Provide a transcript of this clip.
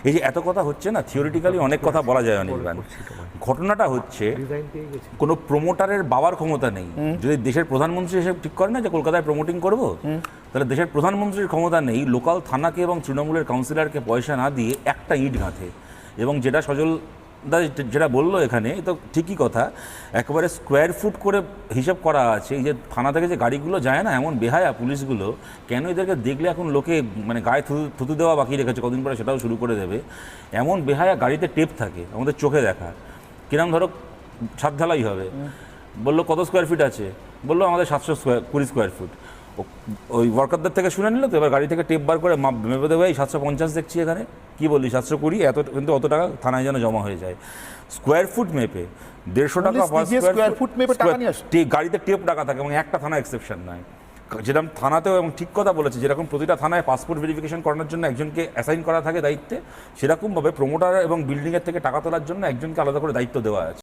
এই যে এত কথা হচ্ছে না, থিওরিটিক্যালি অনেক কথা বলা যায় অনির্বাণ। ঘটনাটা হচ্ছে কোনো প্রমোটারের বাবার ক্ষমতা নেই। যদি দেশের প্রধানমন্ত্রী এসে ঠিক করে না যে কলকাতায় প্রমোটিং করব, তাহলে দেশের প্রধানমন্ত্রীর ক্ষমতা নেই লোকাল থানাকে এবং তৃণমূলের কাউন্সিলরকে পয়সা না দিয়ে একটা ইট গাঁথে। এবং যেটা সজল দা যেটা বললো এখানে, এ তো ঠিকই কথা, একেবারে স্কোয়ার ফুট করে হিসাব করা আছে। এই যে থানা থেকে যে গাড়িগুলো যায় না, এমন বেহায়া পুলিশগুলো, কেন এদেরকে দেখলে এখন লোকে মানে গায়ে থুতু দেওয়া বাকি রেখেছে, কদিন পরে সেটাও শুরু করে দেবে। এমন বেহায়া গাড়িতে টেপ থাকে আমাদের চোখে দেখা। কিরম ধরো ছাদ ঢালাই হবে, বললো কত স্কোয়ার ফিট আছে, বললো আমাদের 720 স্কোয়ার ফুট। ওই ওয়ার্কারদের থেকে শুনে নিল তো, এবার গাড়ি থেকে টেপ বার করে মেপে দেবে, এই 750 দেখছি এখানে, কি বললি 720, এত কিন্তু অত টাকা থানায় যেন জমা হয়ে যায়। স্কোয়ার ফুট মেপে 150 টাকা স্কোয়ার ফুট মেপে টাকা নিয়ে আসে। গাড়িতে টেপ টাকা থাকে, এবং একটা থানা এক্সেপশন নয়। যেরকম থানাতেও, এবং ঠিক কথা বলেছে, যেরকম প্রতিটা থানায় পাসপোর্ট ভেরিফিকেশন করানোর জন্য একজনকে অ্যাসাইন করা থাকে দায়িত্বে, সেরকমভাবে প্রমোটার এবং বিল্ডিংয়ের থেকে টাকা তোলার জন্য একজনকে আলাদা করে দায়িত্ব দেওয়া আছে।